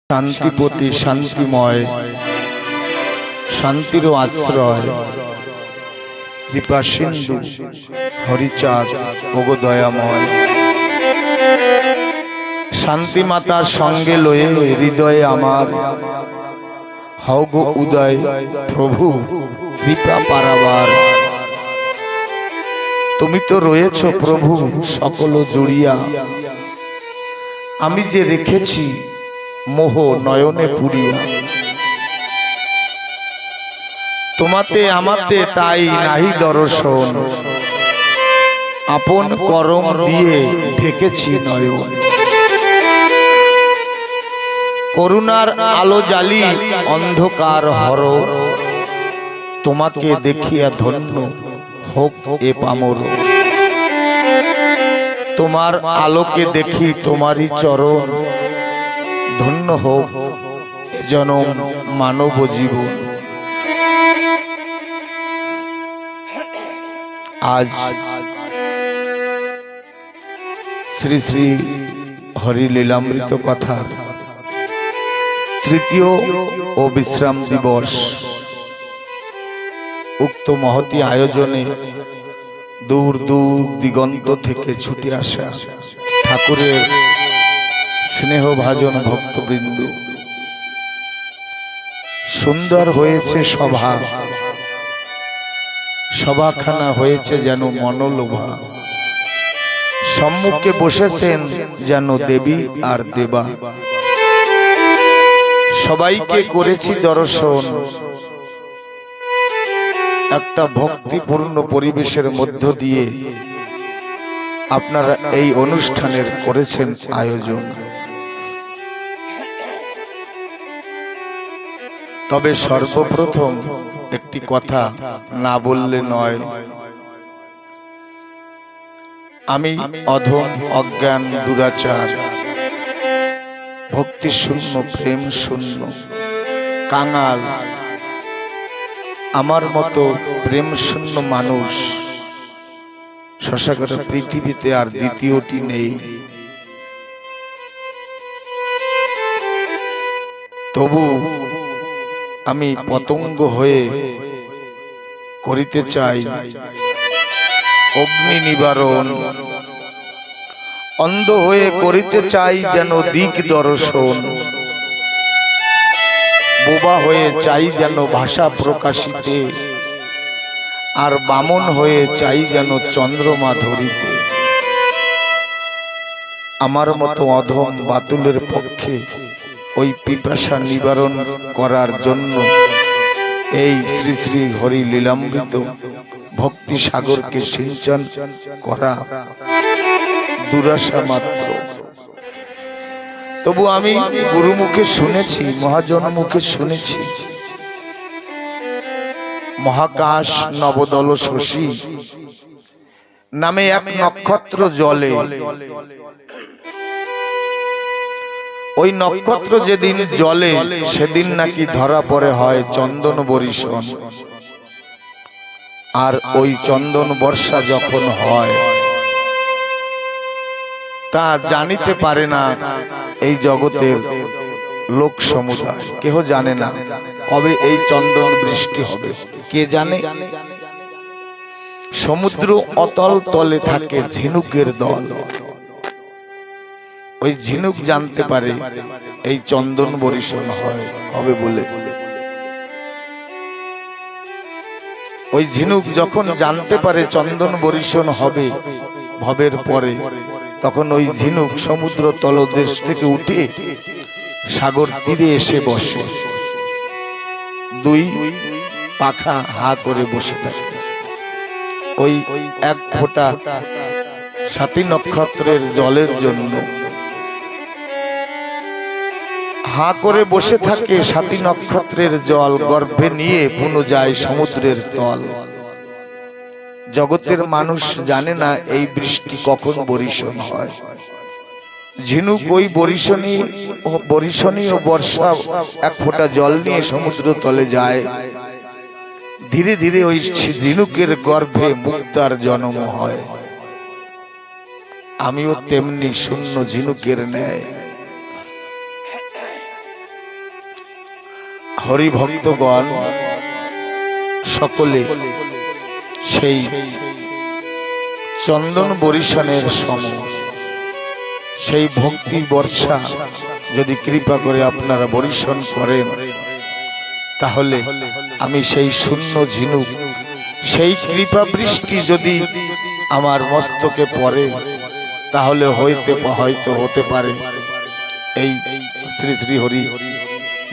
শান্তিপতি শান্তিময় শান্তির আশ্রয় কৃপা সিন্ধু হরিচাঁদ ওগো দয়াময় শান্তি মাতার সঙ্গে লয়ে হৃদয়ে আমার হও গো উদয় প্রভু কৃপা পারাবার। তুমি তো রয়েছ প্রভু সকল জুড়িয়া, আমি যে রেখেছি মোহ নয়নে পুরিয়া। তোমাতে আমাতে তাই নাহি দর্শন, আপন করম দিয়ে ঢেকেছি নয়ন। করুণার আলো জ্বালি অন্ধকার হর, তোমাকে দেখিয়া ধন্য হোক এ পামর। তোমার আলোকে দেখি তোমারই চরণ, ধন্য হোক এ জনম মানব জীবন। আজ শ্রী শ্রী হরি লীলামৃত কথার তৃতীয় ও বিশ্রাম দিবস। উক্ত মহতী আয়োজনে দূর দূর দিগন্ত থেকে ছুটে আসা ঠাকুরের স্নেহভাজন ভক্তবৃন্দ, সুন্দর হয়েছে সভা, সভাখানা হয়েছে যেন মনোলোভা। সম্মুখে বসেছেন যেন দেবী আর দেবা। সবাইকে করেছি দর্শন, একটা ভক্তিপূর্ণ পরিবেশের মধ্য দিয়ে আপনারা এই অনুষ্ঠানের করেছেন আয়োজন। তবে সর্বপ্রথম একটি কথা না বললে নয়। আমি অধম, অজ্ঞান, দুরাচার, ভক্তি শূন্য, প্রেম শূন্য, কাঙাল। আমার মতো প্রেম শূন্য মানুষ শশাগর পৃথিবীতে আর দ্বিতীয়টি নেই। তবু আমি পতঙ্গ হয়ে করিতে চাই অগ্নি নিবারণ, অন্ধ হয়ে করিতে চাই যেন দিক দর্শন, বোবা হয়ে চাই যেন ভাষা প্রকাশিতে, আর বামন হয়ে চাই যেন চন্দ্রমা ধরিতে। আমার মতো অধম বাতুলের পক্ষে ওই পিপাসা নিবারণ করার জন্য এই শ্রী শ্রী হরি লীলামৃত ভক্তি সাগরকে সিঞ্চন করা দুরাশা মাত্র। তবু আমি গুরুমুখে শুনেছি, মহাজন মুখে শুনেছি, মহাকাশ নবদল শশী নামে এক নক্ষত্র জলে। ওই নক্ষত্র যেদিন জলে সেদিন নাকি ধরা পড়ে হয় চন্দন বরিশন। আর ওই চন্দন বর্ষা যখন হয় তা জানিতে পারে না এই জগতের লোক সমুদায়, কেহ জানে না কবে এই চন্দন বৃষ্টি হবে, কে জানে? সমুদ্র অতল তলে থাকে ঝিনুকের দল, ওই ঝিনুক জানতে পারে এই চন্দন বরিশন হবে বলে। ওই ঝিনুক যখন জানতে পারে চন্দন বরিশন হবে ভবের পরে, তখন ওই ঝিনুক সমুদ্র তলদেশ থেকে উঠে সাগর তীরে এসে বসে, দুই পাখা হা করে বসে থাকে। ওই এক ফোঁটা সাতী নক্ষত্রের জলের জন্য হা করে বসে থাকে। সাতী নক্ষত্রের জল গর্ভে নিয়ে পুনঃ যায় সমুদ্রের তল। জগতের মানুষ জানে না এই বৃষ্টি কখন বরিশন হয়। ঝিনুক ওই বরিশনী ও বর্ষা এক ফোঁটা জল নিয়ে সমুদ্র তলে যায়। ধীরে ধীরে ওই ঝিনুকের গর্ভে মুক্তার জন্ম হয়। আমিও তেমনি শূন্য ঝিনুকের ন্যায় হরিভক্তগণ সকলে সেই চন্দন বরিশানের সম সেই ভক্তি বর্ষা যদি কৃপা করে আপনারা বরিশন করেন, তাহলে আমি সেই শূন্য ঝিনুক, সেই কৃপা বৃষ্টি যদি আমার মস্তকে পড়ে, তাহলে হয়তো হতে পারে এই শ্রী শ্রী হরি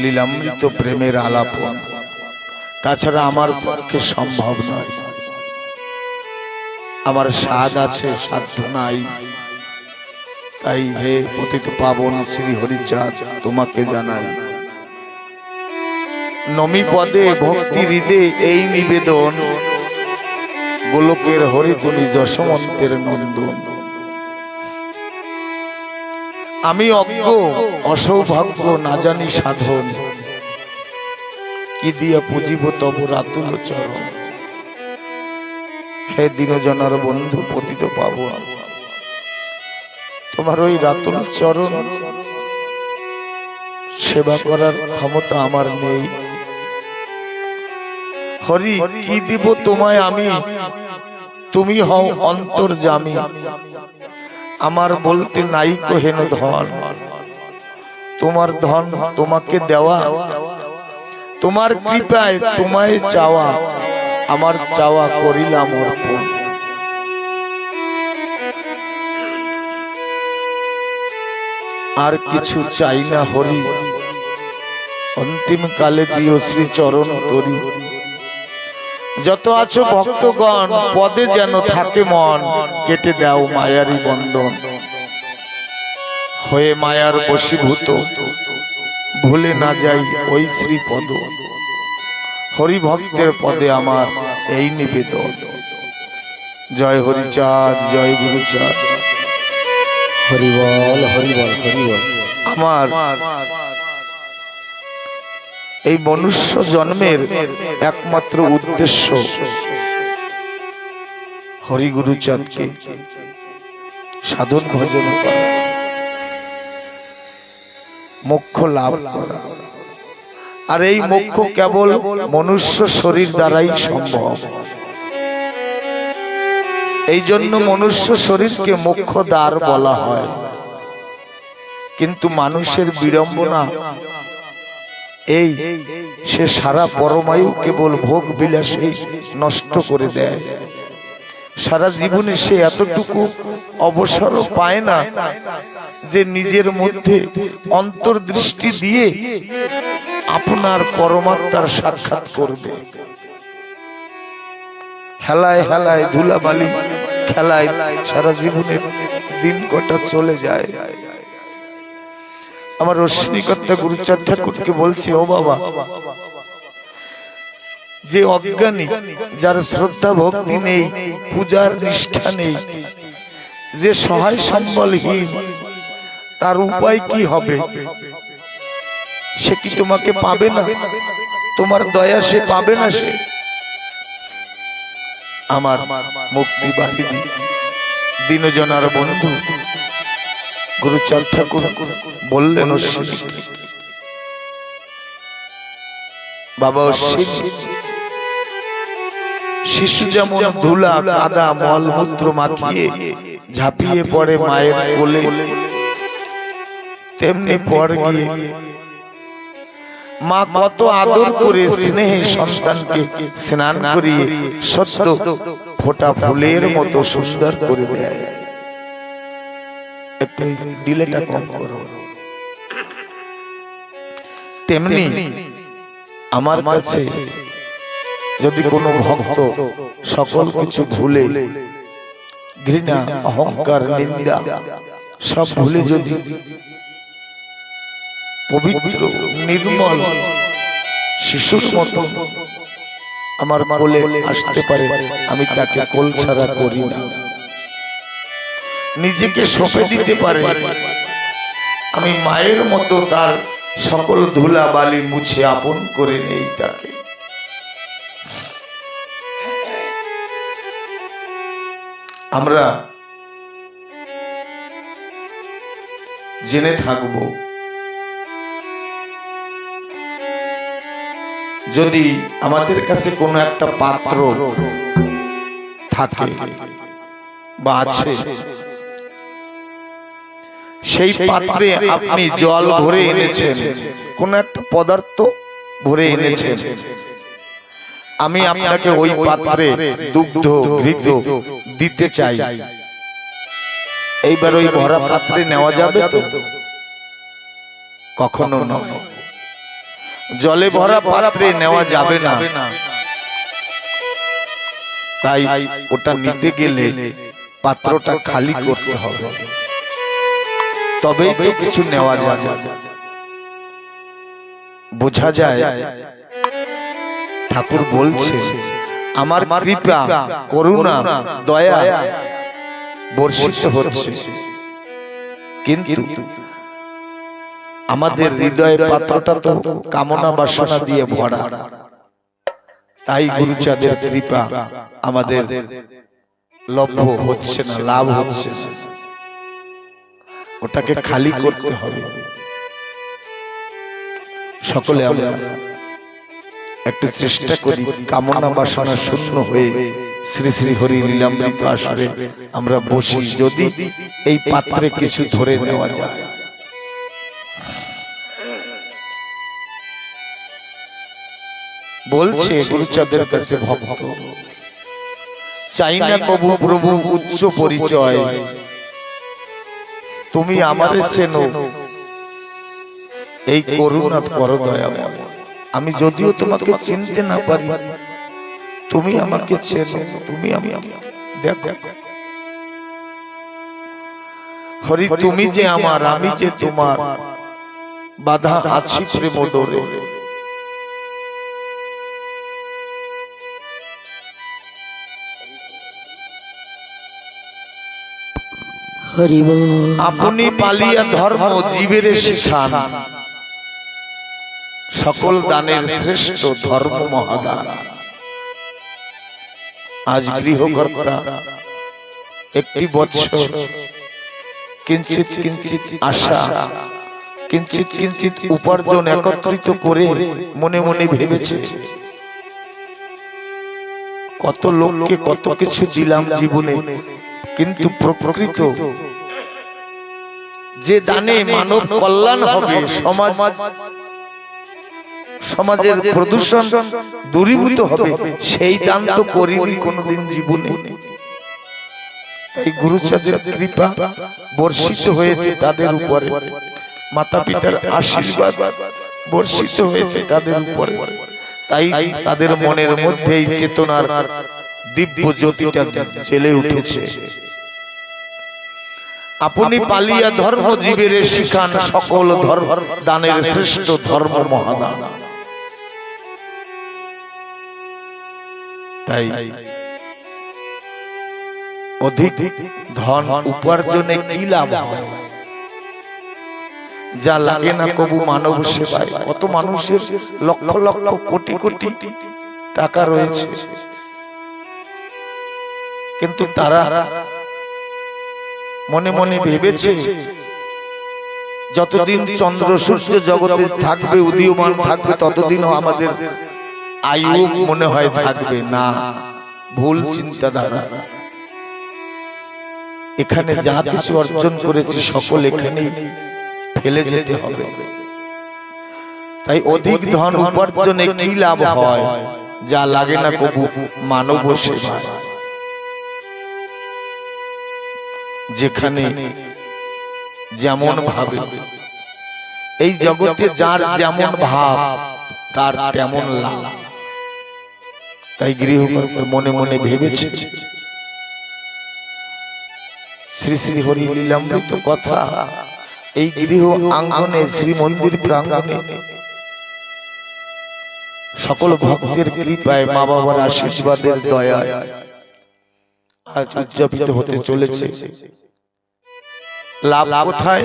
লীলামৃত প্রেমের আলাপন। তাছাড়া আমার পক্ষে সম্ভব নয়। আমার স্বাদ আছে, সাধ্য নাই। তাই হে পতিত পাবন শ্রী হরিচাঁদ, তোমাকে জানাই নমি পদে ভক্তি হৃদে এই নিবেদন, গোলকের হরি তুমি যশমন্তের নন্দন। আমি অজ্ঞ অসৌভাগ্য, না জানি সাধন, কি দিয়া পুজিব তব রাতুল চরণ। হে দীনজনার বন্ধু পতিত পাবন, তোমার ওই রাতুল চরণ সেবা করার ক্ষমতা আমার নেই। হরি কি দিব তোমায় আমি, তুমি হও অন্তর্যামী। আমার বলতে নাই হেন ধন, তোমার ধন তোমাকে দেওয়া, তোমার কৃপায় তোমায় চাওয়া, আমার চাওয়া করিলাম অর্পণ। আর কিছু চাই না হরি, অন্তিম কালে দিও শ্রী চরণ তরি। যত আছো ভক্তগণ, পদে যেন থাকে মন, কেটে দাও মায়ারি বন্ধন। হয়ে মায়ার বশীভূত, ভুলে না যাই ওই শ্রী পদ। হরি ভক্তের পদে আমার এই নিবেদন। জয় হরিচাঁদ, জয় গুরুচাঁদ। হরিবল হরিবল হরিবল। আমার এই মনুষ্য জন্মের একমাত্র উদ্দেশ্য হরি গুরুচাঁদকে সাধন ভজন করা, মোক্ষ লাভ করা। আর এই মোক্ষ কেবল মনুষ্য শরীর দ্বারাই সম্ভব। এই জন্য মনুষ্য শরীরকে মোক্ষ দ্বার বলা হয়। কিন্তু মানুষের বিড়ম্বনা এই, সে সারা পরমায়ু কেবল ভোগ বিলাসে নষ্ট করে দেয়। সারা জীবনে সে এতটুকু অবসর পায় না যে নিজের মধ্যে অন্তর্দৃষ্টি দিয়ে আপনার পরমাত্মার সাক্ষাৎ করবে। হেলায় হেলায় ধুলাবালি খেলায় সারা জীবনের দিন কটা চলে যায়। আমার রশ্মিকর্তা গুরুচাঁদ ঠাকুরকে বলছে, ও বাবা, যে অজ্ঞানী, যার শ্রদ্ধা ভক্তি নেই, পূজার নিষ্ঠা নেই, যে সহায় সম্বলহীন, তার উপায় কি হবে? সে কি তোমাকে পাবে না? তোমার দয়া সে পাবে না? সে আমার মুক্তি বাহিনী দীনজনার বন্ধু গুরুচাঁদ ঠাকুর বললেন, বাবা শিশু যেমন ধুলা কাদা মলমূত্র মাখিয়ে ঝাঁপিয়ে পড়ে মায়ের কোলে, তেমনি পর গিয়ে মা কত আদর করে স্নেহে সন্তানকে স্নান করিয়ে সত্য ফোটা ফুলের মতো সুন্দর করে দেয়। একটু ডিলেটা কম করো। তেমনি আমার কাছে যদি কোনো ভক্ত সকল কিছু ভুলে, ঘৃণা অহংকার নিন্দা সব ভুলে যদি পবিত্র নির্মল শিশুর মতো আমার কোলে আসতে পারে, আমি তাকে কোল ছাড়া করি না। নিজেকে সঁপে দিতে পারে, আমি মায়ের মতো তার সকল ধুলা বালি মুছে আপন করে নেই তাকে। আমরা জেনে থাকব যদি আমাদের কাছে কোনো একটা পাত্র থাকে বা আছে, সেই পাত্রে আপনি জল ভরে এনেছেন, কোন একটা পদার্থ ভরে এনেছেন, আমি আপনাকে ওই পাত্রে দুগ্ধ ঘৃত দিতে চাই, এইবার ওই ভরা পাত্রে নেওয়া যাবে তো? কখনো নয়। জলে ভরা পাত্রে নেওয়া যাবে না। তাই ওটা নিতে গেলে পাত্রটা খালি করতে হবে, তবেই তো কিছু নেওয়া যাবে। বোঝা যায় ঠাকুর বলছে আমার কৃপা করুণা দয়া বর্ষিত হচ্ছে, কিন্তু আমাদের হৃদয়ের পাত্রটা তো কামনা বাসনা দিয়ে ভরা। তাই গুরুচাঁদের কৃপা আমাদের লভ্য হচ্ছে না, লাভ হচ্ছে না, ওটাকে খালি করতে হবে। সকলে আমরা একটু চেষ্টা করি কামনা বাসনা শূন্য হয়ে শ্রী শ্রী হরি লীলামৃত আসরে আমরা বসি, যদি এই পাত্রে কিছু ধরে নেওয়া যায়। বলছে গুরুচাঁদের কাছে ভক্ত, চাই না কবু প্রভু উচ্চ পরিচয়, তুমি আমারে চেনো, এই করুণা করো দয়াময়। আমি যদিও তোমাকে চিনতে না পারি, তুমি আমাকে চেনো, তুমি আমাকে দেখো। হরি তুমি যে আমার, আমি যে তোমার, বাধা আছি প্রেম ডোরে। আপনি পালিয়া ধর্ম জীবের শিখান, সকল দানের শ্রেষ্ঠ ধর্ম মহাদান। আজ গৃহকর্তা একটি বৎসর কিঞ্চিত কিঞ্চিত আশা, কিঞ্চিত কিঞ্চিত উপার্জন একত্রিত করে মনে মনে ভেবেছে, কত লোককে কত কিছু দিলাম জীবনে, কিন্তু প্রকৃত যে দানে মানব কল্যাণ হবে, সমাজের প্রদূষণ দূরীভূত হবে, সেই দান তো করিনি কোনদিন জীবনে। এই গুরুচাঁদের কৃপা বর্ষিত হয়েছে তাদের উপরে, মাতা পিতার আশীর্বাদ বর্ষিত হয়েছে তাদের উপরে, তাই তাদের মনের মধ্যে এই চেতনার দিব্য জ্যোতিটা জ্বেলে উঠেছে। আপনি পালিয়া ধর্ম জীবের শিখান, সকল ধর্ম দানের শ্রেষ্ঠ ধর্ম মহাদান। তাই অধিক ধন উপার্জনে কি লাভ হয়, যা লাগে না কবু মানব সেবায়। কত মানুষের লক্ষ লক্ষ কোটি কোটি টাকা রয়েছে, কিন্তু তারা মনে মনে ভেবেছে যতদিন চন্দ্র সূর্য জগতে থাকবে, উদীয়মান থাকবে, ততদিনও আমাদের আয়ু মনে হয় থাকবে না। ভুল চিন্তাধারা। এখানে যা কিছু অর্জন করেছি সকল এখানেই ফেলে যেতে হবে। তাই অধিক ধন উপার্জনে কি লাভ হয়, যা লাগে না কবু মানব সেবায়। যেখানে যেমন ভাবে, এই জগতে যার যেমন ভাব তার তেমন লাভ। তাই গৃহকর্তা মনে মনে ভেবেছে, শ্রী শ্রী হরি লীলামৃত কথা এই গৃহ আঙ্গনে, শ্রী মন্দির প্রাঙ্গণে সকল ভক্তের কৃপায়, মা বাবার আশীর্বাদের দয়ায় আজ উদযাপিত হতে চলেছে। লাভ কোথায়?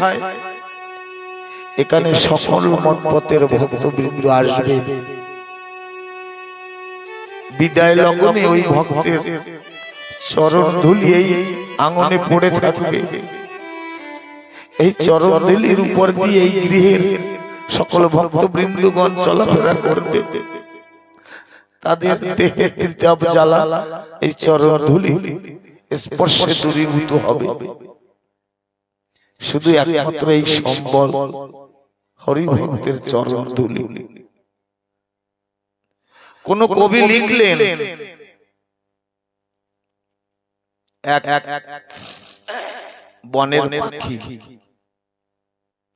এখানে সকল মতপথের ভক্তবৃন্দ আসবে, বিদায় লগনে ওই ভক্তের চরণ ধুলি এই আঙ্গনে পড়ে থাকবে। এই চরণ ধুলির উপর দিয়ে এই গৃহের সকল ভক্তবৃন্দগণ চলাফেরা করবে। তাদের দেহে তীর্থ জ্বালা এই চরণ ধুলি স্পর্শে দূরীভূত হবে। শুধু একমাত্র এই সম্বল হরিভক্তের চরণ ধুলি। কোন কবি লিখলেন এক বনের পাখি,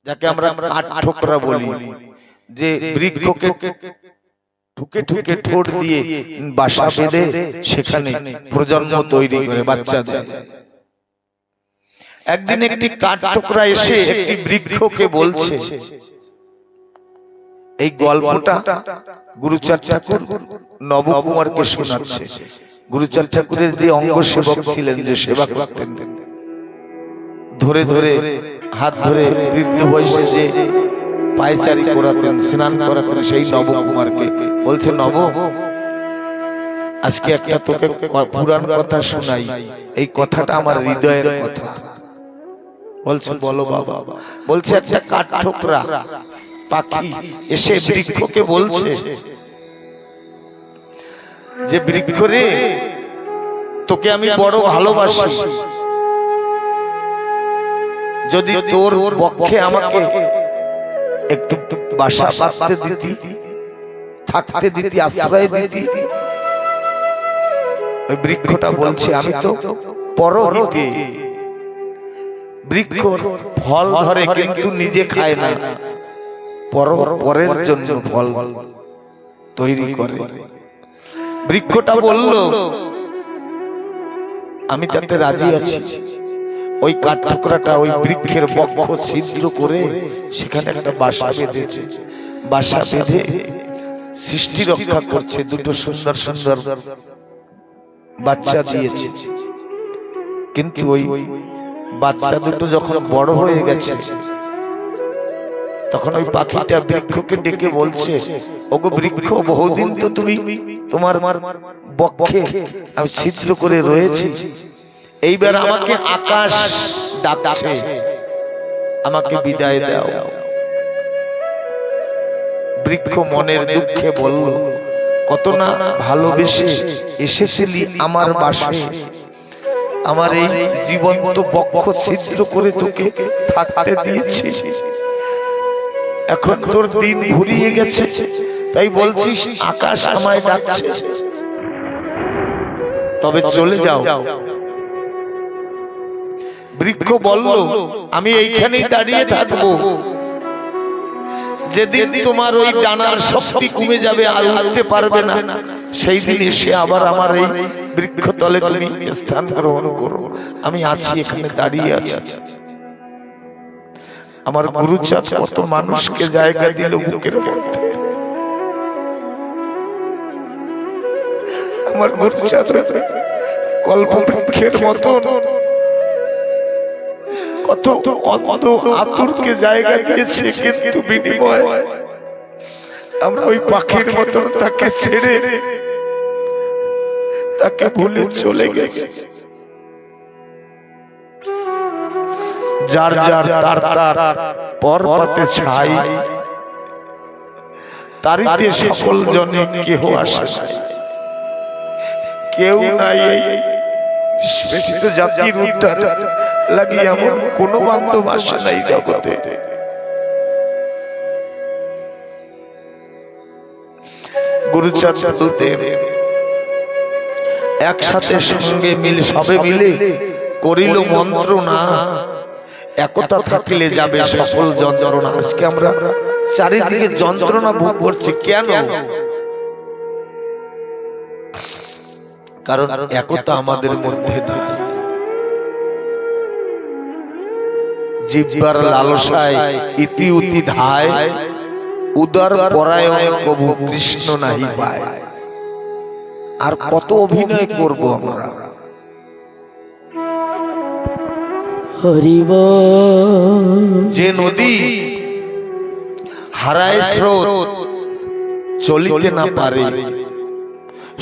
যাকে আমরা কাঠঠোকরা বলি, যে বৃক্ষকে ঠুকে ঠুকে ঠোঁট দিয়ে বাসা বেঁধে সেখানে প্রজন্ম তৈরি করে বাচ্চা দেয়। একদিন একটি কাঠঠোকরা এসে একটি বৃক্ষকে বলছে, এই গল্পটা গুরুচাঁদ ঠাকুর নবকুমারকে শোনাচ্ছে। গুরুচাঁদ ঠাকুরের যে অঙ্গ সেবক ছিলেন, যে সেবা করতেন, ধরে ধরে হাত ধরে বৃদ্ধ বয়সে যে পায়চারি করাতেন, স্নান করাতেন, সেই নবকুমারকে বলছে, নব, আজকে একটা তোকে পুরাণ কথা শোনাই। এই কথাটা আমার হৃদয়ের কথা। বলছে, বলো বাবা। বলছে, একটা কাঠঠোকরা পাখি এসে বৃক্ষকে বলছে যে, বৃক্ষ রে, তোকে আমি বড় ভালোবাসি, যদি তোর পক্ষে আমাকে একটু বাসা বাঁধতে দিতি, থাকতে দিতি, আশ্রয় দিতি। ওই বৃক্ষটা বলছে, আমি তো পরহিতে। বৃক্ষ ফল ধরে কিন্তু নিজে খায় না, পরের জন্য ফল তৈরি করে। বৃক্ষটা বলল, আমি তাতে রাজি আছি। ওই কাঠঠোকরাটা ওই বৃক্ষের বক্ষ ছিদ্র করে সেখানে একটা বাসা বেঁধেছে। বাসা বেঁধে সৃষ্টি রক্ষা করছে, দুটো সুন্দর সুন্দর বাচ্চা দিয়েছে। কিন্তু ওই বাচ্চা দুটো যখন বড় হয়ে গেছে, তখন ওই পাখিটা বৃক্ষকে ডেকে বলছে, ওগো বৃক্ষ, বহুদিন তো তুমি তোমার বক্ষে আমি ছিদ্র করে রয়েছি, এইবার আমাকে আকাশ ডাকছে, আমাকে বিদায় দাও। বৃক্ষ মনের দুঃখে বলল, কত না ভালোবেসে এসেছিলি আমার বাসায়, আমার এই জীবন্ত বক্ষ ছিদ্র করে তোকে থাকতে দিয়েছি, এখন তোর দিন ঘুরিয়ে গেছে, তাই বলছিস আকাশ আমায় ডাকছে, তবে চলে যাও। বৃক্ষ বলল, আমি এইখানেই দাঁড়িয়ে থাকবো, যেদিন তোমার ওই ডানার শক্তি কমে যাবে, আর উঠতে পারবে না, সেই দিন এসে আবার আমার এই বৃক্ষ তলে তুমি স্থান গ্রহণ করো। আমি আছি, এখানে দাঁড়িয়ে আছি। আমার গুরুচাঁদ কত মানুষকে জায়গা দিল বুকের মধ্যে। আমার গুরুচাঁদ কল্পবৃক্ষের মতন কত অন্ধ আতুরকে জায়গা দিয়েছে, কিন্তু বিনিময়ে আমরা ওই পাখির মতন তাকে ছেড়ে, তাকে ভুলে চলে গেছি। যার যার তার তার পর পাতে ছাই, তারিতে সকল জনে কেহ আসে নাই। কেউ নাই এই স্পেশিত জাতির উদ্ধার লাগি, এমন কোন বান্ধব আসে নাই জগতে। গুরুচাঁদ বলতেন, একসাথে সঙ্গে মিল সবে মিলে করিল মন্ত্রণা, একতা থাকিলে যাবে সকল যন্ত্রণা। আজকে আমরা চারিদিকে যন্ত্রণা ভোগ করছি, কেন? কারণ একতা আমাদের মধ্যে নাই। জিহ্বার লালসায় ইতি উতি ধায়, উদার পরায়ণ কবু কৃষ্ণ নাহি পায়। আর কত অভিনয় করব আমরা? যে নদী হারায় স্রোত, চলিতে না পারে,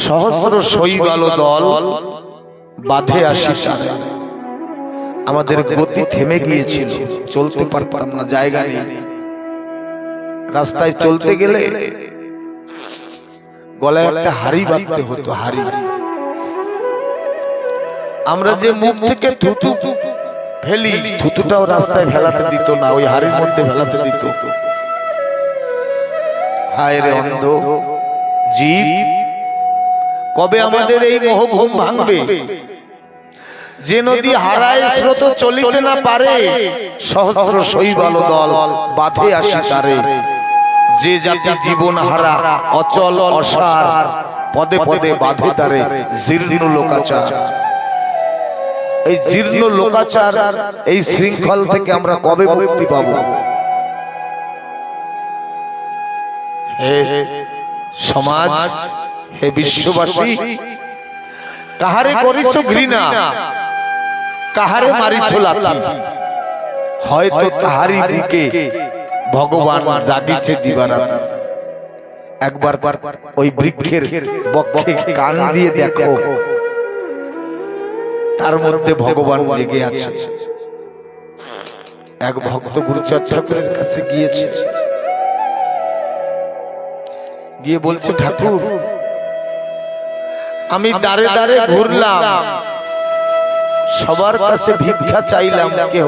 সহস্র শৈবাল দল বাঁধে আসি তারে। আমাদের গতি থেমে গিয়েছিল, চলতে পারতাম না, জায়গা নেই। রাস্তায় চলতে গেলে গলায় একটা হাড়ি বাঁধতে হতো, হাড়ি। আমরা যে মুখ থেকে থুতু ফেলি, থুতুটাও রাস্তায় ফেলাতে দিত না, ওই হাড়ির মধ্যে ফেলাতে দিত। হায় রে অন্ধ জীব, কবে আমাদের এই মোহঘুম ভাঙবে? যে নদী হারায় স্রোত চলিতে না পারে, সহস্র শৈবাল দল বাঁধে আসি তারে। যে জাতি জীবন হারা অচল অসার, পদে পদে বাঁধে তারে জীর্ণ লোকাচার। এই জীর্ণ লোকাচার, এই শৃঙ্খল থেকে আমরা কবে মুক্তি পাব? হে সমাজ, হে বিশ্ববাসী, কাহারে করিস ঘৃণা, কাহারে মারিছ লাথি, হয়তো তাহারি বুকে ভগবান জাগিছে দিবারাত্রি। একবার ওই বৃক্ষের বক্ষে কান দিয়ে দেখো, তার মধ্যে ভগবান জেগে আছে। এক ভক্ত গুরুচাঁদ ঠাকুরের কাছে গিয়েছে, গিয়ে বলছে, ঠাকুর আমি দাঁড়ে দাঁড়ে ঘুরলাম, সবার কাছে ভিক্ষা চাইলাম, কেহ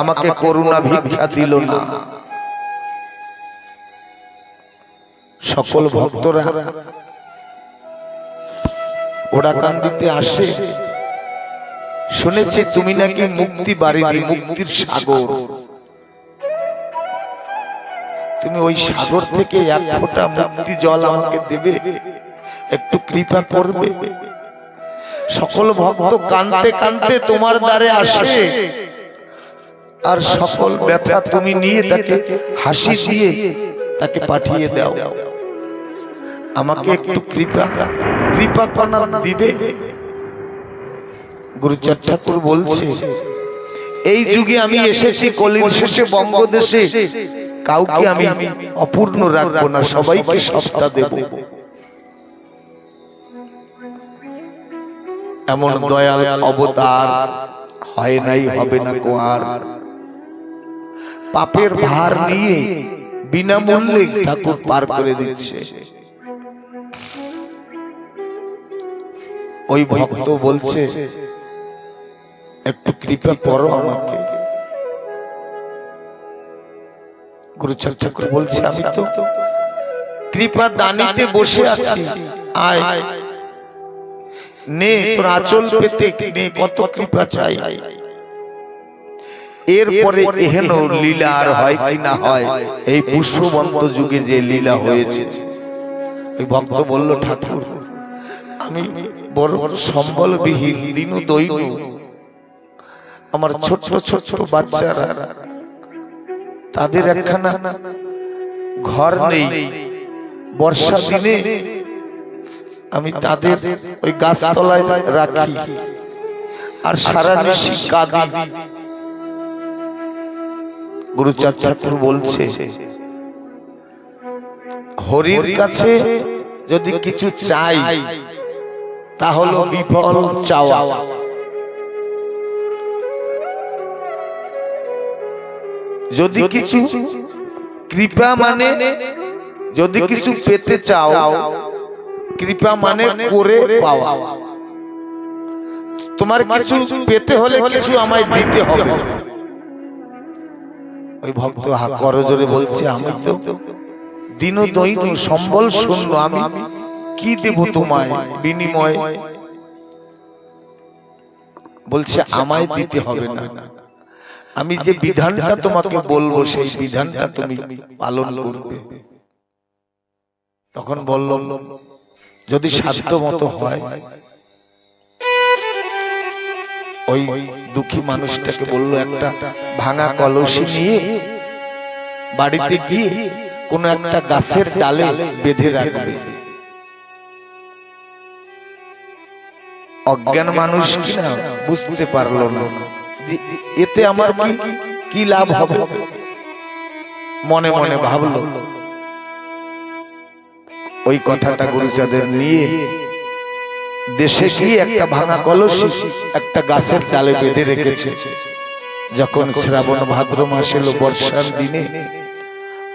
আমাকে করুণা ভিক্ষা দিল না। সকল ভক্তরা ওড়াকান্দিতে আসে, শুনেছি তুমি নাকি মুক্তি বারিধি, মুক্তির সাগর। তুমি ওই সাগর থেকে এক ফোঁটা মুক্তি জল আমাকে দেবে, একটু কৃপা করবে? সকল ভক্ত কাঁদতে কাঁদতে তোমার দ্বারে আসে, আর সকল ব্যথা তুমি নিয়ে তাকে হাসি দিয়ে তাকে পাঠিয়ে দাও। আমাকে একটু কৃপা পানা দিবে? গুরুচাঁদ ঠাকুর বলছে, এই যুগে আমি এসেছি কলির শেষে বঙ্গদেশে, কাউকে আমি অপূর্ণ রাখবো না, সবাইকে সস্তা দেব। এমন দয়াল অবতার হয় নাই, হবে না কো আর। পাপের ভার নিয়ে বিনামূল্যে ঠাকুর পার করে দিচ্ছে। ওই ভক্ত বলছে, একটু কৃপা করো আমাকে। গুরুচাঁদ ঠাকুর বলছে, আমি তো কৃপা দানিতে বসে আছি, আয় নে তোর আঁচল পেতে নে, কত কৃপা চাই। এরপরে এহেন লীলা আর হয় কি না হয়, এই পুষ্পবন্ত যুগে যে লীলা হয়েছে। ওই ভক্ত বলল, ঠাকুর আমি বড় সম্বলবিহীন, দিন দৈন, আমার ছোট ছোট বাচ্চারা, তাদের একখানা ঘর নেই। বর্ষা দিনে আমি তাদের ওই গাছতলায় রাখি, আর সারা নিশি কাঁদি। গুরুচাঁদ ঠাকুর বলছে, হরির কাছে যদি কিছু চাই তা হলো বিফল চাওয়া। যদি কিছু কৃপা মানে, যদি কিছু পেতে চাও, কৃপা মানে করে পাওয়া। তোমার কিছু পেতে হলে কিছু আমায় দিতে হবে। ওই ভক্ত করজোরে বলছে, আমি তো দিন দৈন সম্বল শূন্য, আমি কি দেব তোমায় বিনিময়? বলছে, আমায় দিতে হবে না, আমি যে বিধানটা তোমাকে বলবো সেই বিধানটা তুমি পালন করবে। তখন বলল, যদি সাধ্য মতো হয়। ওই দুঃখী মানুষটাকে বলল, একটা ভাঙা কলসি নিয়ে বাড়িতে গিয়ে কোন একটা গাছের ডালে বেঁধে রাখবে। অজ্ঞান মানুষ কিনা বুঝতে পারলো না, এতে আমার কি লাভ হবে। মনে মনে ভাবলো। ওই কথাটা গুরুচাঁদের নিয়ে দেশে গিয়ে একটা ভাঙা কলসি একটা গাছের ডালে বেঁধে রেখেছে। যখন শ্রাবণ ভাদ্র মাস এলো, বর্ষার দিনে,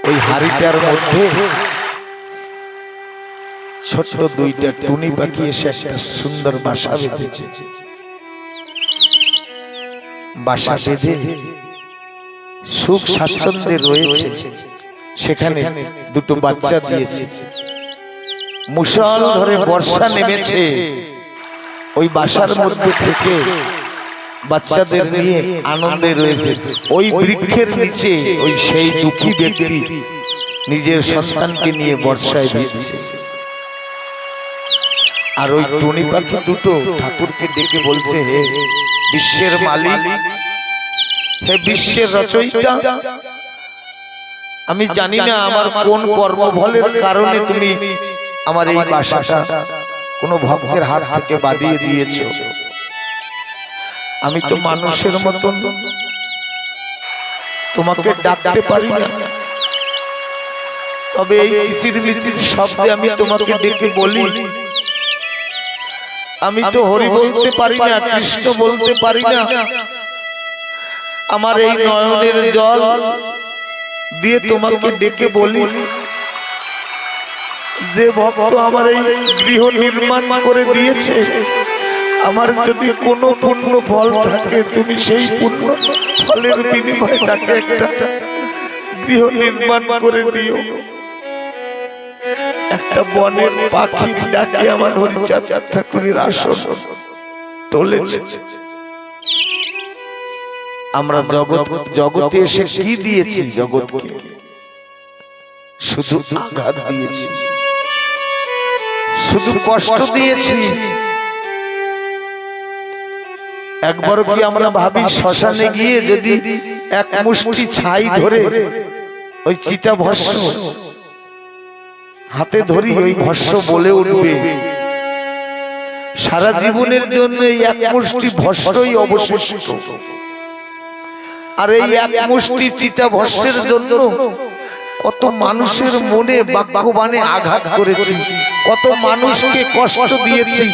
ওই হাড়িটার মধ্যে ছোট্ট দুইটা টুনি পাখি এসে একটা সুন্দর বাসা বেঁধেছে। বাসা বেঁধে সুখ স্বাচ্ছন্দ্যে রয়েছে। সেখানে দুটো বাচ্চা দিয়েছে। মুষল ধরে বর্ষা নেমেছে। ওই বাসার মধ্যে থেকে বাচ্চাদের নিয়ে আনন্দে রয়েছে। ওই বৃক্ষের নিচে ওই সেই দুঃখী ব্যক্তি নিজের সন্তানকে নিয়ে বর্ষায় ভিজছে। আর ওই টুনি পাখি দুটো ঠাকুরকে ডেকে বলছে, হে বিশ্বের মালিক, হে বিশ্বের রচয়িতা, আমি জানি না আমার কোন কর্মফলের কারণে তুমি আমার এই বাসাটা কোন ভক্তের হাত থেকে বাঁধিয়ে দিয়েছো। আমি তো মানুষের মতন তোমাকে ডাকতে পারি না, তবে এই কিচিরমিচির শব্দে আমি তোমাকে ডেকে বলি। আমি তো হরি বলতে পারি না, কৃষ্ণ বলতে পারি না। আমার এই নয়নের জল দিয়ে তোমাকে ডেকে বলি, যে ভক্ত আমার এই গৃহ নির্মাণ করে দিয়েছে, আমার যদি কোনো পুণ্য ফল থাকে, তুমি সেই পুণ্য ফলের বিনিময়ে তাকে একটা গৃহ নির্মাণ করে দিও। একটা বনের পাখির ডাকে আমার হরিচাঁদ ঠাকুরের আসন টলেছে। আমরা জগতে এসে কি দিয়েছি? জগৎকে শুধু আঘাত দিয়েছি, শুধু কষ্ট দিয়েছি। একবার কি আমরা ভাবি শ্মশানে গিয়ে যদি এক মুষ্টি ছাই ধরে ওই চিতা ভস্ম হাতে ধরি, ওই ভস্ম বলে উঠবে সারা জীবনের জন্য এই এক মুষ্টি ভস্মই অবশিষ্ট। আর এই এক মুষ্টি চিতা ভস্মের জন্য কত মানুষের মনে বাক্যবাণে আঘাত করেছি, কত মানুষকে কষ্ট দিয়েছি,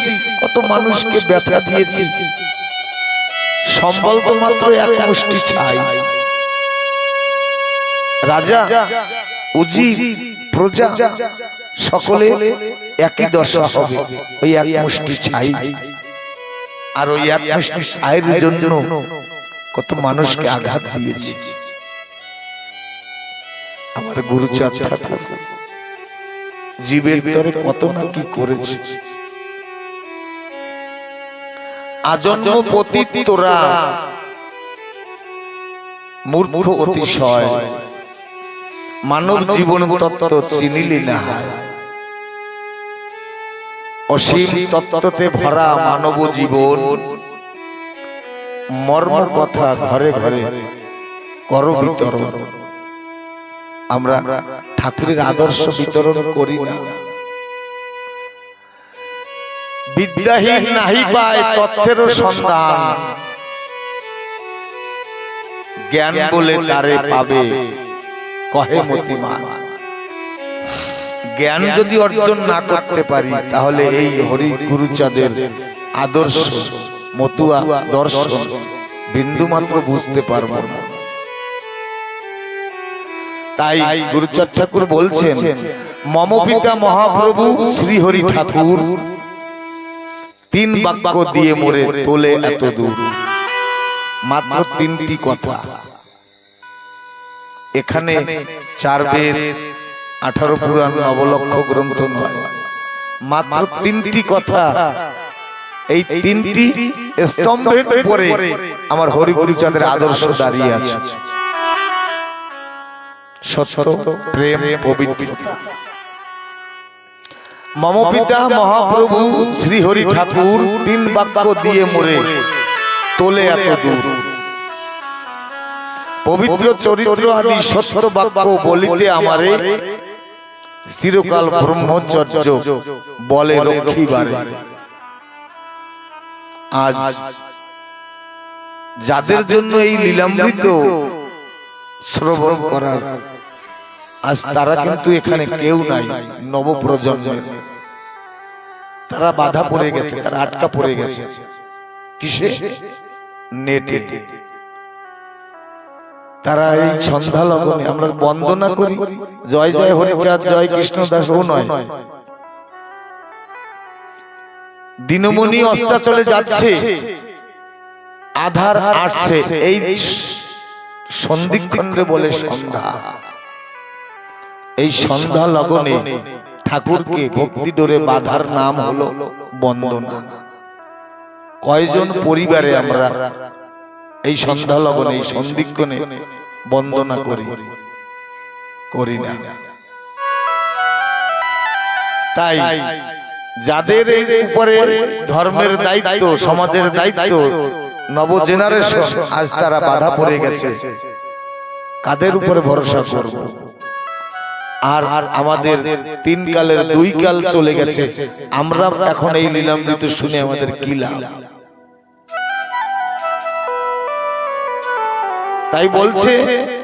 কত মানুষকে ব্যথা দিয়েছি। সম্বল তো মাত্র এক মুষ্টি ছাই। রাজা, উজির, প্রজা সকলে একই দশা হবে, ওই এক মুষ্টি ছাই। আর ওই এক মুষ্টি ছাইয়ের জন্য কত মানুষকে আঘাত দিয়েছি। আমার গুরুচাঁদ ঠাকুর জীবের তরে কত না কি করেছে। আজন্ম পতিত তোরা মূর্খ অতিশয়, মানব জীবন তত্ত্ব চিনিলি না। অসীম তত্ত্বতে ভরা মানব জীবন, মর্ম কথা ঘরে ঘরে কর বিতরণ। আমরা ঠাকুরের আদর্শ বিতরণ করি না। বিদ্যাহীন নাহি পায় তথ্যের সন্ধান, জ্ঞান বলে তারে পাবে কহে মতিমান। জ্ঞান যদি অর্জন না করতে পারি, তাহলে এই হরি গুরুচাঁদের আদর্শ মতুয়া দর্শন বিন্দু মাত্র বুঝতে পারবো না। তাই গুরুচাঁদ ঠাকুর বলছেন, মম পিতা মহাপ্রভু শ্রীহরি ঠাকুর তিন বাক্য দিয়ে মোরে তোলে এত দূর। মাত্র তিনটি কথা। এখানে 4 বেদ, 18 পুরাণ, নবলক্ষ গ্রন্থ নয়, মাত্র তিনটি কথা। এই তিনটি স্তম্ভের উপরে আমার হরি গুরুচাঁদের আদর্শ দাঁড়িয়ে আছে। সত্য, প্রেম, পবিত্রতা। মম পিতা মহাপ্রভু শ্রীহরি ঠাকুর তিন বাক্য দিয়ে মোরে তোলে এত দূর। পবিত্র চরিত্র আদি সত্য বাক্য বলিতে আমারে চিরকাল ব্রহ্মচর্য বলে রক্ষিবারে। আজ যাদের জন্য এই লীলামৃত শ্রবণ করার, আজ তারা কিন্তু এখানে কেউ নাই। নবপ্রজন্মের তারা বাধা পড়ে গেছে, তারা আটকা পড়ে গেছে। কিসে? নেটে। তারা এই সন্ধ্যা লগনে আমরা বন্দনা করি, জয় জয় হরিচাঁদ, জয় কৃষ্ণদাস, ও নয়। দিনমণি অস্তাচলে যাচ্ছে, আধার আসছে, এই সন্ধিক্ষণে বলে সন্ধ্যা। এই সন্ধ্যা লগনে ঠাকুরকে ভক্তি ডোরে বাঁধার নাম হলো বন্দনা। কয়জন পরিবারে আমরা এই সন্ধ্যা লগনে, এই সন্ধিক্ষণে বন্দনা করি না? তাই যাদের উপরে ধর্মের দায়িত্ব, সমাজের দায়িত্ব, নব জেনারেশন, আজ তারা বাধা পড়ে গেছে, কাদের উপরে ভরসা করব? আর আমাদের 3 কালের 2 কাল চলে গেছে, আমরা এখন এই লীলামৃত শুনে আমাদের কি লাভ? তাই বলছে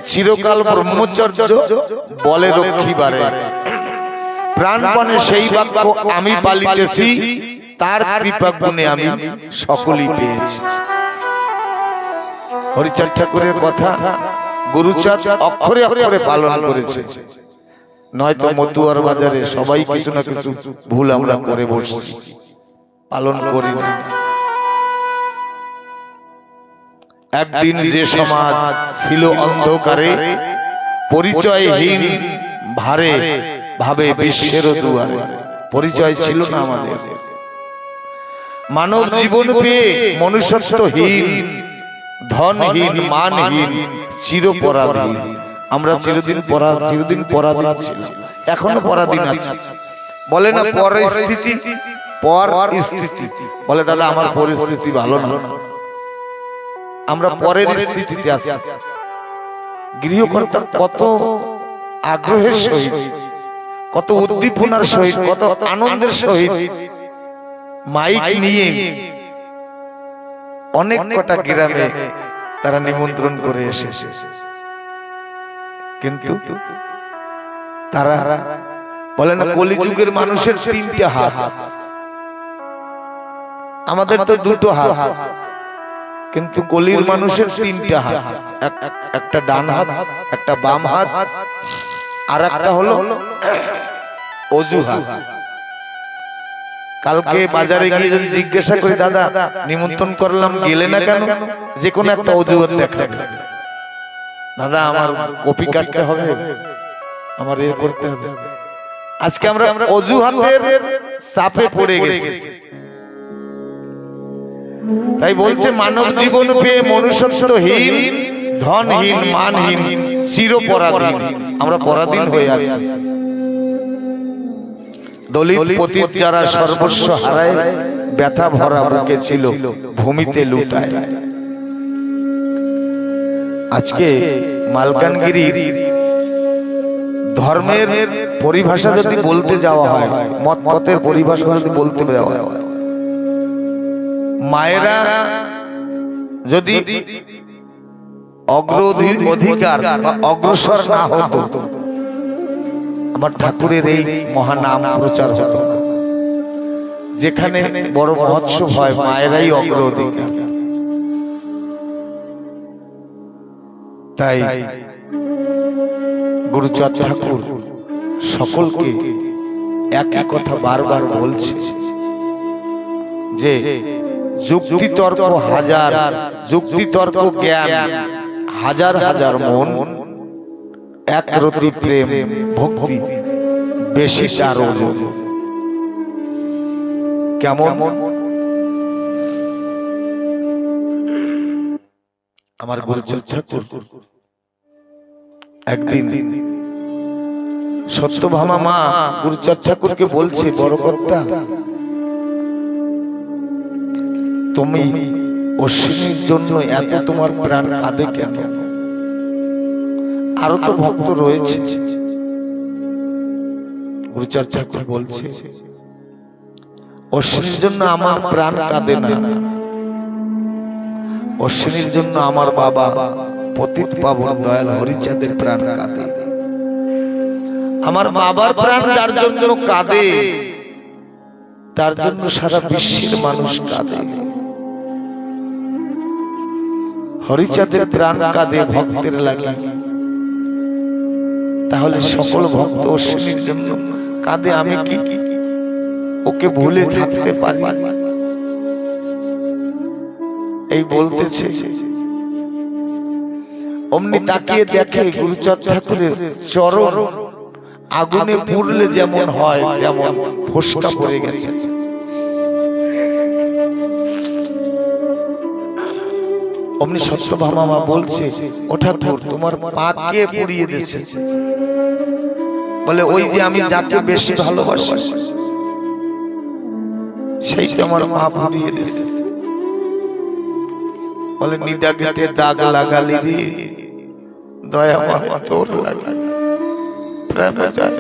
চিরকাল ব্রহ্মচর্য বলে রক্ষী বারে, প্রাণপণে সেই বাক্য আমি পালিতেছি, তার কৃপা গুণে আমি সকলই পেয়েছি। হরিচাঁদ ঠাকুরের কথা গুরুচাঁদ অক্ষরে অক্ষরে পালন করেছে, নয়তো মতুয়ার বাজারে সবাই কিছু না কিছু ভুল আমরা করে বসছি, পালন করি না। একদিন যে সমাজ ছিল অন্ধকারে, পরিচয়হীন ভারে ভাবে বিশ্বের দুয়ারে, পরিচয় ছিল না আমাদের। মানব জীবন পেয়ে মনুষ্যত্বহীন, ধনহীন, মানহীন, চিরপরাধীন। আমরা চিরদিন পরাধীন ছিলাম, এখনো পরাধীন আছি। বলে না পরিস্থিতি, বলে দাদা আমার পরিস্থিতি ভালো না, আমরা পরের স্থিতিতে আছি। গৃহকর্তা কত আগ্রহের সহিত, কত উদ্দীপনার সহিত, কত আনন্দের সহিত মাইক নিয়ে অনেক কটা গ্রামে তারা নিমন্ত্রণ করে এসেছে, কিন্তু তারা বলে না কলিযুগের মানুষের 3টে হাত, আমাদের তো 2টো হাত, কিন্তু কলির মানুষের 3টে হাত, একটা ডান হাত, একটা বাম হাত, আর একটা হলো অজুহাত। কালকে বাজারে গিয়ে যদি জিজ্ঞাসা করি দাদা নিমন্ত্রণ করলাম গেলে না কেন, যে কোনো একটা অজুহাত দেখাবে। দাদা আমার কপি কাটতে হবে, আমার এ করতে হবে। আজকে আমরা অজুহাতের চাপে পড়ে গেছি। তাই বলছে মানব জীবন পেয়ে মনুষ্যত্বহীন, ধনহীন, মানহীন, চিরপরাধীন। আমরা পরাধীন হয়ে আছি। দলিত পতিত যারা সর্বস্ব হারায়, ব্যথা ভরা বুকে ছিল ভূমিতে লুটায়। আজকে মালকানগিরির ধর্মের পরিভাষা যদি বলতে যাওয়া হয়, মতের পরিভাষা যদি বলতে যাওয়া হয়, মায়েরা যদি অগ্রাধিকার বা অগ্রসর না হতো, আমার ঠাকুরের এই মহানাম প্রচার হতো না। যেখানে বড় মহোৎসব হয় মায়েরাই অগ্রাধিকার। তাই গুরুচাঁদ ঠাকুর সকলকে একই কথা বারবার বলছে যে যুক্তিতর্ক হাজার, যুক্তিতর্ক জ্ঞান হাজার হাজার মন, একরতি প্রেম ভক্তি বেশি তার ওজন। কেমন? আমার গুরুচাঁদ ঠাকুর একদিন সত্যভামা মা গুরুচাঁদ ঠাকুরকে বলছে, বড় কর্তা তুমি অশ্বিনীর জন্য এত তোমার প্রাণ কাঁদে কেন? আরো তো ভক্ত রয়েছে। গুরুচাঁদ ঠাকুর বলছে, অশ্বিনীর জন্য আমার প্রাণ কাঁদে না, অশ্বিনীর জন্য আমার বাবা পতিত পাবন দয়াল হরিচাঁদের প্রাণ কাঁদে। আমার বাবার প্রাণ যার জন্য কাঁদে, তার জন্য সারা বিশ্বের মানুষ কাঁদে। হরিচাঁদের প্রাণ কাঁদে ভক্তের লাগে, তাহলে সকল ভক্ত অশ্বিনীর জন্য কাঁদে, আমি কি ওকে ভুলে থাকতে পারি? এই বলতেছে, অমনি তাকিয়ে দেখে গুরুচাঁদ ঠাকুরের চরণ আগুনে পুড়লে যেমন হয় তেমন ফোসকা পড়ে গেছে। অমনি সত্যভামা মা বলছে, ও ঠাকুর তোমার পা কে পুড়িয়ে দিয়েছে? বলে, ওই যে আমি যাকে বেশি ভালোবাসি সেই তো আমার পা পুড়িয়ে দিয়েছে। বলে, নিদাগেতে দাগ লাগালি রে দয়া মায় তোর লাগে প্রাণ যায়।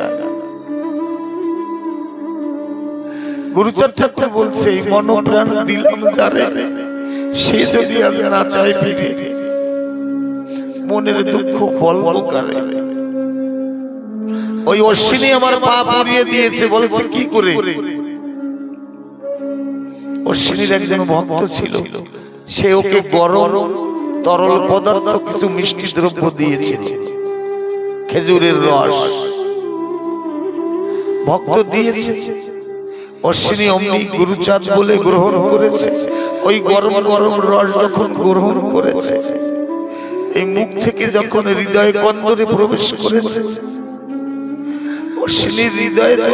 গুরুচাঁদ ঠাকুর বলছে, এই মন প্রাণ দিলাম যারে, সে যদি আজ না চায় ফিরে, মনের দুঃখ বলবো কারে। ওই অশ্বিনী আমার পা পুড়িয়ে দিয়েছে। বলছে কি করে? অশ্বিনীর একজন ভক্ত ছিল, সে ওকে গরম তরল পদার্থ কিছু মিষ্টি দ্রব্য দিয়েছে, খেজুরের রস ভক্ত দিয়েছে। অশ্বিনী অমনি গুরুচাঁদ বলে গ্রহণ করেছে। ওই গরম গরম রস যখন গ্রহণ করেছে, এই মুখ থেকে যখন হৃদয় কন্দরে প্রবেশ করেছে, অশ্বিনীর হৃদয়ে তো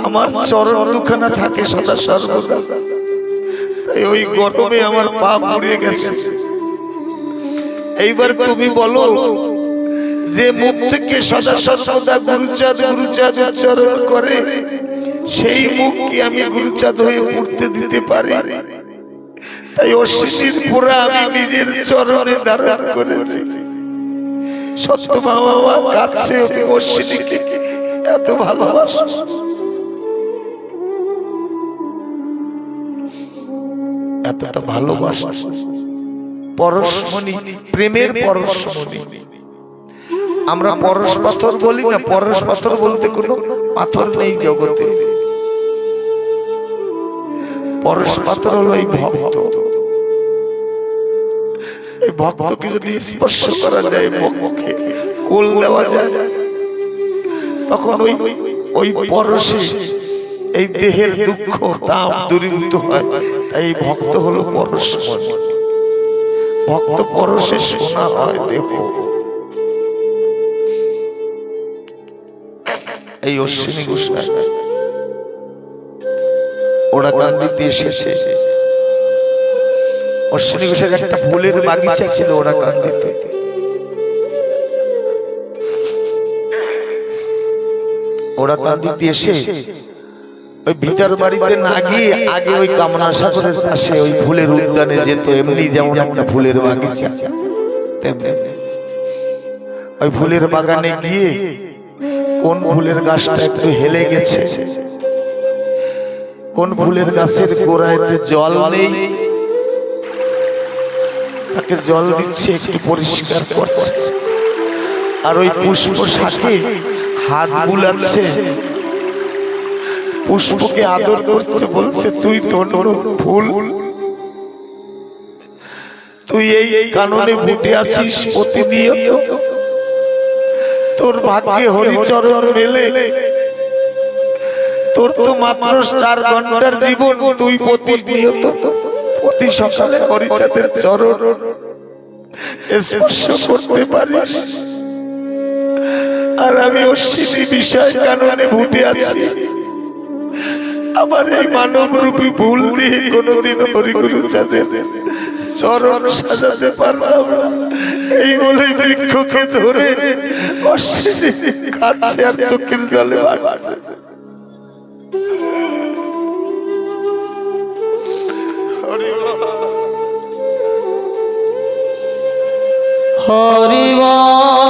আমার চরণ দুখানা থাকে সদা সর্বদা, তাই ওই গরমে আমার পা পুড়িয়ে গেছে। এইবার তুমি বলো, যে মুখ থেকে সদা সর্বদা গুরুচাঁদ গুরুচাঁদ উচ্চারণ করে, সেই মুখ কি আমি গুরুচাঁদ হয়ে পুড়তে দিতে পারি? তাই অশ্বিনীর পোড়া আমি নিজের চরণে ধারণ করেছি। সত্যভামা মা কাঁদছে, অশ্বিনীকে এত ভালোবাসো। এতটা ভালোবাসা, পরশমণি, প্রেমের পরশমণি। আমরা পরশ পাথর বলি না, পরশ পাথর বলতে কোনো পাথর নেই জগতে। পরশ পাথর হলো এই ভক্ত। এই ভক্তকে যদি স্পর্শ করা যায়, মুখে কোল দেওয়া যায়, তখন ওই পরশে এই দেহের দুঃখ তাপ দূরীভূত হয়। তাই এই ভক্ত হলো পরশমণি। ভক্ত পরশে সোনা হয় দেহ। এই অশ্বিনী গোসাই ওরাকান্দিতে এসেছে। অশ্বিনী গোসাইয়ের একটা ফুলের বাগিচা ছিল ওরাকান্দিতে। ওরাকান্দিতে এসে ওই ভিটার বাড়িতে না গিয়ে আগে ওই কামনা সাগরের পাশে ওই ফুলের উদ্যানে যেত। এমনি যেমন একটা ফুলের বাগিচা, তেমনি ওই ফুলের বাগানে গিয়ে কোন ফুলের গাছটা একটু হেলে গেছে, কোন ফুলের গাছের গোড়ায় জল নেই, তাকে জল দিচ্ছে, একটু পরিষ্কার করছে। আর ওই পুষ্প শাকে হাত বুলাচ্ছে, পুষ্পকে আদর করছে, বলছে, তুই তোর ফুল, তুই এই কাননে ফুটে আছিস প্রতিনিয়ত, তোর ভাগ্যে হরিচরণ মেলে, তোর তো মাত্র 4 ঘন্টার জীবন, তুই প্রতিনিয়ত প্রতি সকালে হরিচাঁদের চরণ স্পর্শ করতে পারিস। আর আমি অশ্বিনী বিষয় কাননে ফুটে আছি, আমার এই মানব রূপী ভুল দিয়ে কোনদিন হরিগুরু চাঁদের চরণ সাজাতে পারলাম না। এই বলে বৃক্ষকে ধরে অশ্বিনী কাঁদছে আর চোখের জলে ভাসছে। হরি বল।